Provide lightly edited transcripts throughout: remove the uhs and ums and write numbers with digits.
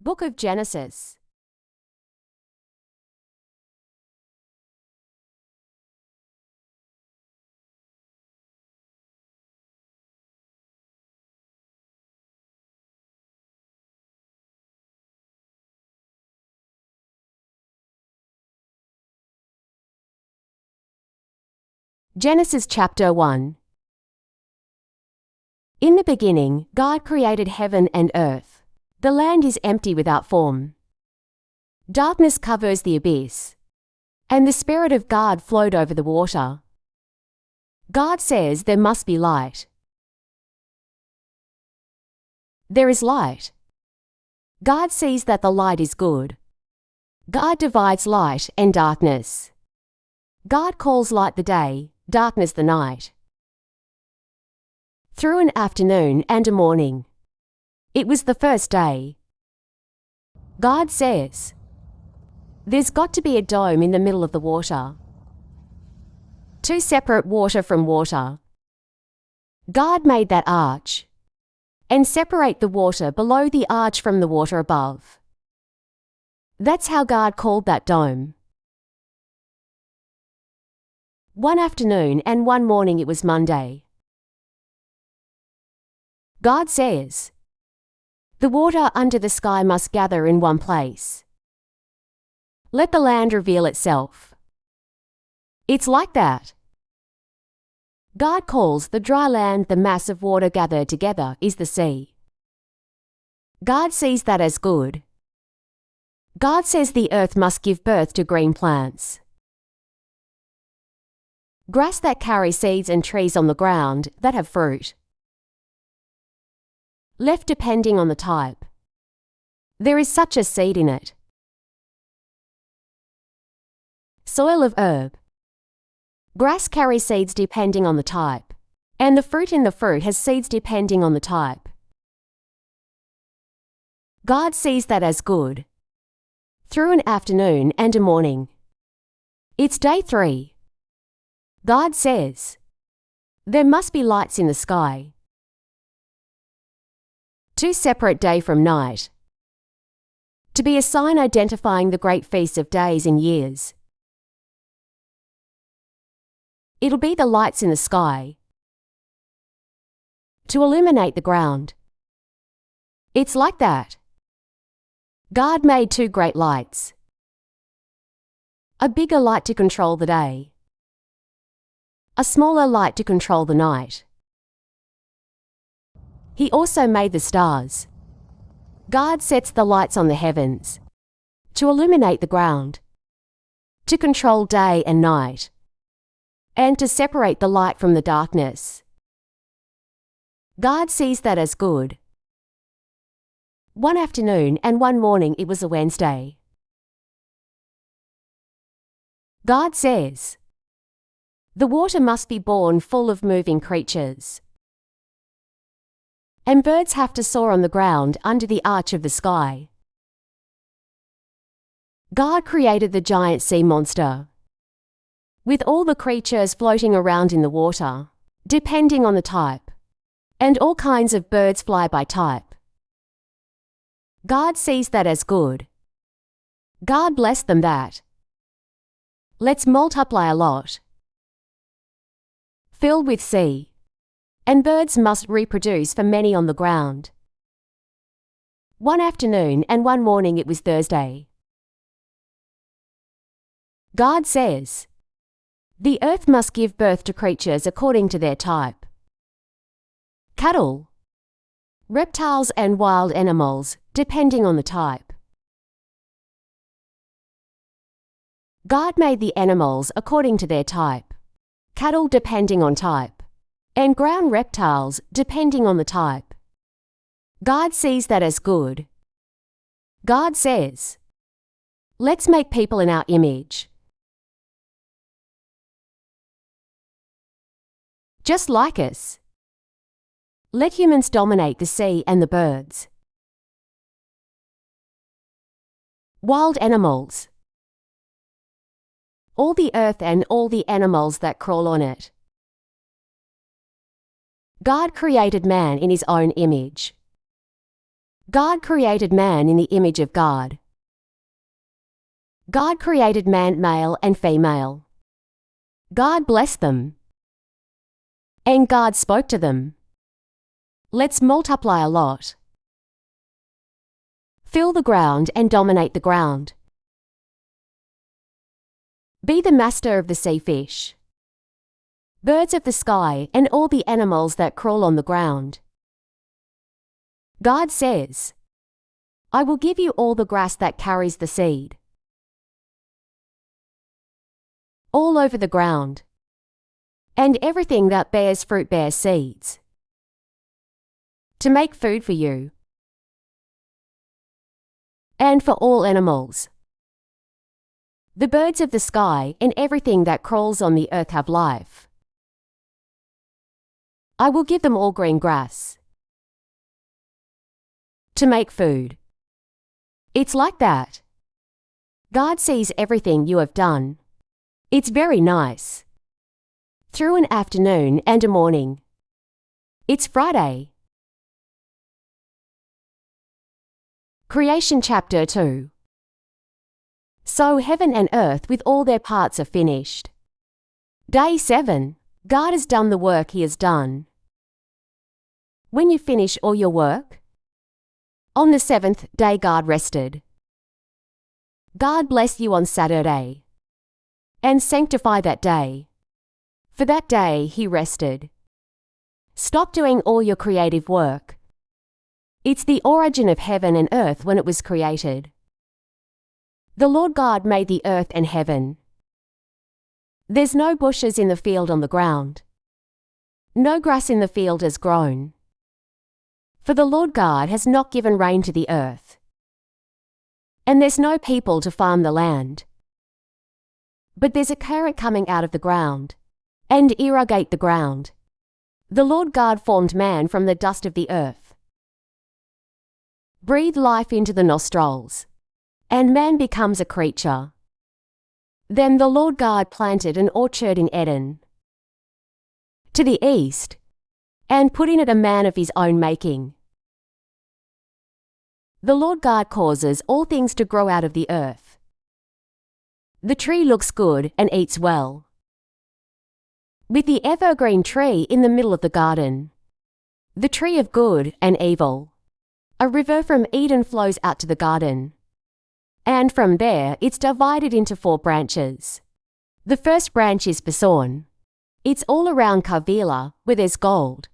Book of Genesis. Genesis chapter 1. In the beginning, God created heaven and earth. The land is empty without form. Darkness covers the abyss, and the Spirit of God flowed over the water. God says there must be light. There is light. God sees that the light is good. God divides light and darkness. God calls light the day, darkness the night. Through an afternoon and a morning. It was the first day. God says, there's got to be a dome in the middle of the water. To separate water from water. God made that arch, and separate the water below the arch from the water above. That's how God called that dome. One afternoon and one morning it was Monday. God says, the water under the sky must gather in one place. Let the land reveal itself. It's like that. God calls the dry land the mass of water gathered together is the sea. God sees that as good. God says the earth must give birth to green plants. Grass that carries seeds and trees on the ground that have fruit. Left depending on the type. There is such a seed in it. Soil of herb. Grass carries seeds depending on the type, and the fruit in the fruit has seeds depending on the type. God sees that as good. Through an afternoon and a morning. It's day 3. God says, there must be lights in the sky. To separate day from night. To be a sign identifying the great feast of days and years. It'll be the lights in the sky. To illuminate the ground. It's like that. God made 2 great lights. A bigger light to control the day. A smaller light to control the night. He also made the stars. God sets the lights on the heavens to illuminate the ground, to control day and night, and to separate the light from the darkness. God sees that as good. One afternoon and one morning it was a Wednesday. God says, the water must be born full of moving creatures. And birds have to soar on the ground under the arch of the sky. God created the giant sea monster, with all the creatures floating around in the water, depending on the type, and all kinds of birds fly by type. God sees that as good. God blessed them that. Let's multiply a lot. Filled with sea, and birds must reproduce for many on the ground. One afternoon and one morning it was Thursday. God says, the earth must give birth to creatures according to their type. Cattle, reptiles and wild animals, depending on the type. God made the animals according to their type. Cattle depending on type, and ground reptiles depending on the type. God sees that as good. God says, let's make people in our image. Just like us. Let humans dominate the sea and the birds. Wild animals. All the earth and all the animals that crawl on it. God created man in his own image. God created man in the image of God. God created man male and female. God blessed them. And God spoke to them. Let's multiply a lot. Fill the ground and dominate the ground. Be the master of the sea fish, birds of the sky, and all the animals that crawl on the ground. God says, I will give you all the grass that carries the seed, all over the ground, and everything that bears fruit bears seeds, to make food for you, and for all animals. The birds of the sky and everything that crawls on the earth have life. I will give them all green grass to make food. It's like that. God sees everything you have done. It's very nice. Through an afternoon and a morning. It's Friday. Creation chapter 2. So heaven and earth with all their parts are finished. Day 7. God has done the work He has done. When you finish all your work, on the 7th day God rested. God bless you on Saturday, and sanctify that day. For that day He rested. Stop doing all your creative work. It's the origin of heaven and earth when it was created. The Lord God made the earth and heaven. There's no bushes in the field on the ground. No grass in the field has grown. For the Lord God has not given rain to the earth. And there's no people to farm the land. But there's a current coming out of the ground, and irrigate the ground. The Lord God formed man from the dust of the earth. Breathe life into the nostrils, and man becomes a creature. Then the Lord God planted an orchard in Eden, to the east, and put in it a man of His own making. The Lord God causes all things to grow out of the earth. The tree looks good and eats well, with the evergreen tree in the middle of the garden, the tree of good and evil. A river from Eden flows out to the garden, and from there it's divided into 4 branches. The first branch is Pison. It's all around Kavila, where there's gold.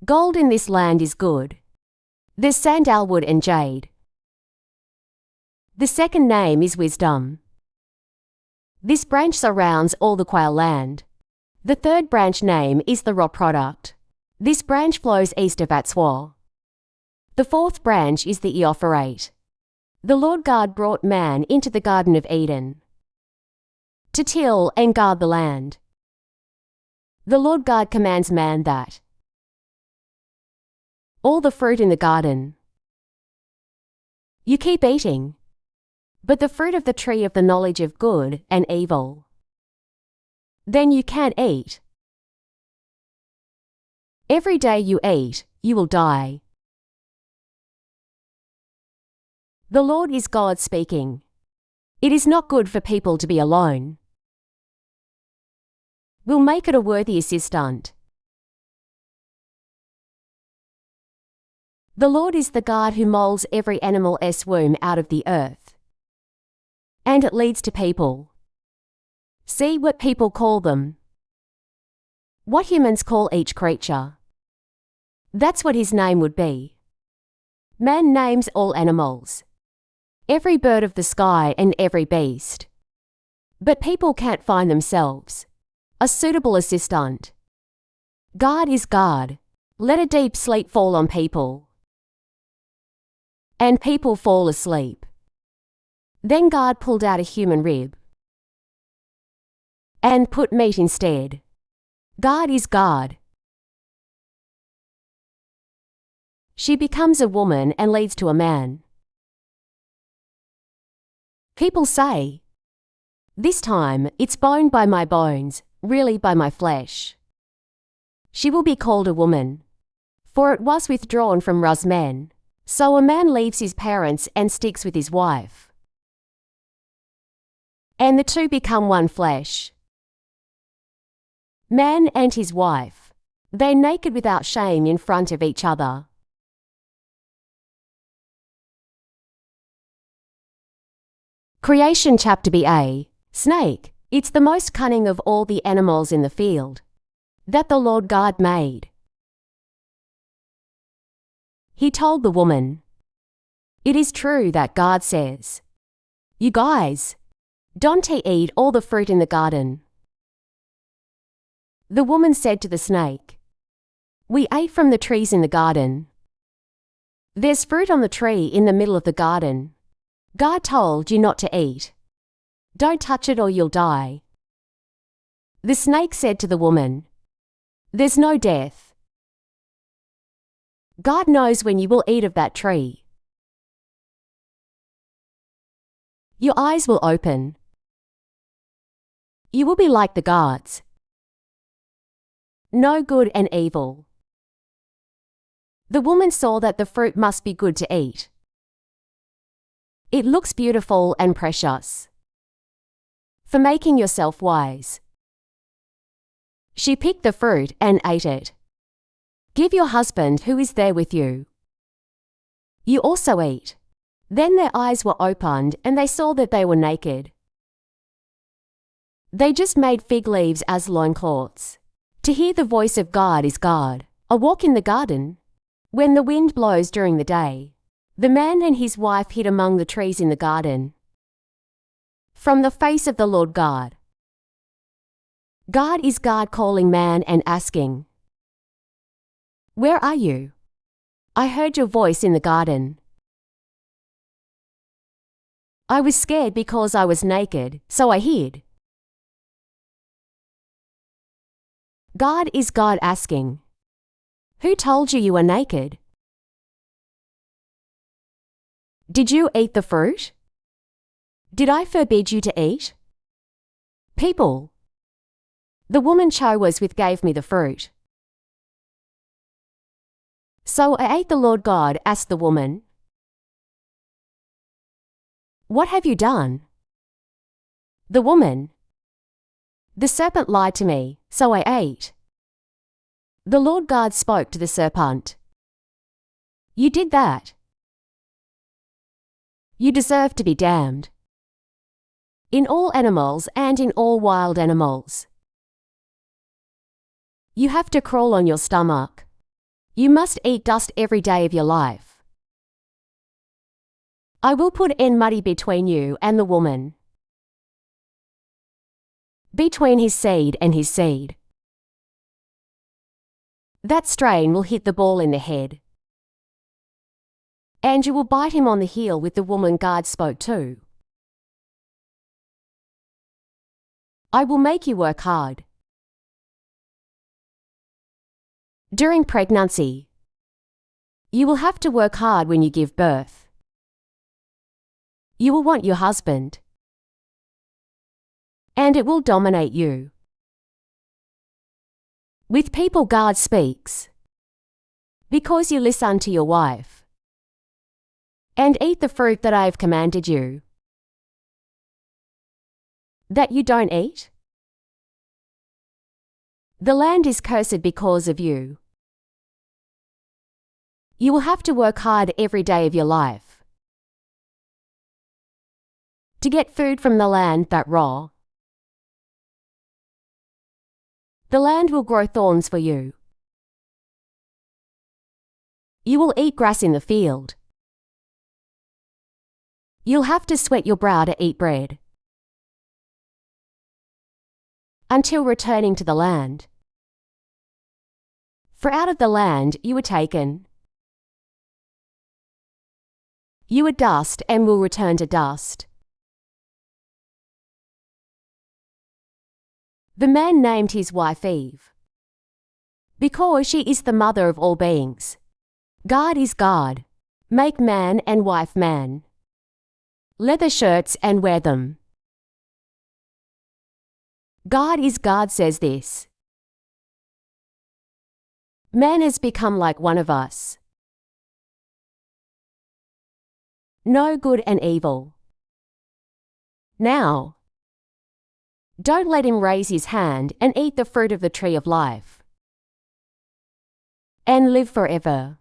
Gold in this land is good. There's sandalwood and jade. The second name is Wisdom. This branch surrounds all the quail land. The third branch name is the raw product. This branch flows east of Atzwar. The fourth branch is the Eophorate. The Lord God brought man into the Garden of Eden, to till and guard the land. The Lord God commands man that all the fruit in the garden you keep eating, but the fruit of the tree of the knowledge of good and evil, then you can't eat. Every day you eat, you will die. The Lord is God speaking. It is not good for people to be alone. We'll make it a worthy assistant. The Lord is the God who molds every animal's womb out of the earth, and it leads to people. See what people call them. What humans call each creature. That's what His name would be. Man names all animals, every bird of the sky and every beast. But people can't find themselves a suitable assistant. God is God. Let a deep sleep fall on people, and people fall asleep. Then God pulled out a human rib and put meat instead. God is God. She becomes a woman and leads to a man. People say, this time it's bone by my bones, really by my flesh. She will be called a woman, For it was withdrawn from us men. So a man leaves his parents and sticks with his wife. And the two become one flesh. Man and his wife. They're naked without shame in front of each other. Creation chapter BA. Snake. It's the most cunning of all the animals in the field that the Lord God made. He told the woman, "It is true that God says, 'You guys, don't eat all the fruit in the garden.'" The woman said to the snake, "We ate from the trees in the garden. There's fruit on the tree in the middle of the garden. God told you not to eat. Don't touch it or you'll die." The snake said to the woman, "There's no death. God knows when you will eat of that tree. Your eyes will open. You will be like the gods, know good and evil." The woman saw that the fruit must be good to eat. It looks beautiful and precious for making yourself wise. She picked the fruit and ate it. "Give your husband who is there with you. You also eat." Then their eyes were opened and they saw that they were naked. They just made fig leaves as loincloths. To hear the voice of God is God. A walk in the garden. When the wind blows during the day, the man and his wife hid among the trees in the garden from the face of the Lord God. God is God calling man and asking, "Where are you? I heard your voice in the garden. I was scared because I was naked, so I hid." God is God asking, "Who told you you were naked? Did you eat the fruit? Did I forbid you to eat?" People. The woman chose with gave me the fruit. So I ate. The Lord God asked the woman, "What have you done?" The woman, "The serpent lied to me, so I ate." The Lord God spoke to the serpent, "You did that. You deserve to be damned. In all animals and in all wild animals. You have to crawl on your stomach. You must eat dust every day of your life. I will put enmity between you and the woman, between his seed and his seed. That strain will hit the ball in the head, and you will bite him on the heel with the woman God spoke to. I will make you work hard. During pregnancy, you will have to work hard when you give birth. You will want your husband, and it will dominate you. With people God speaks, because you listen to your wife, and eat the fruit that I have commanded you, that you don't eat. The land is cursed because of you. You will have to work hard every day of your life to get food from the land that raw. The land will grow thorns for you. You will eat grass in the field. You'll have to sweat your brow to eat bread until returning to the land. For out of the land you were taken. You are dust and will return to dust. The man named his wife Eve, because she is the mother of all beings. God is God. Make man and wife man. Leather shirts and wear them. God is God says this. Man has become like one of us. Know good and evil. Now, don't let him raise his hand and eat the fruit of the tree of life and live forever.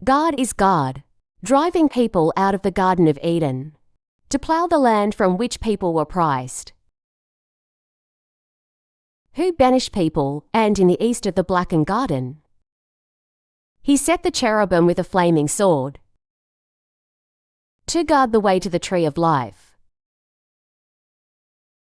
God is God, driving people out of the Garden of Eden to plough the land from which people were prized. Who banished people, and in the east of the blackened garden? He set the cherubim with a flaming sword to guard the way to the tree of life.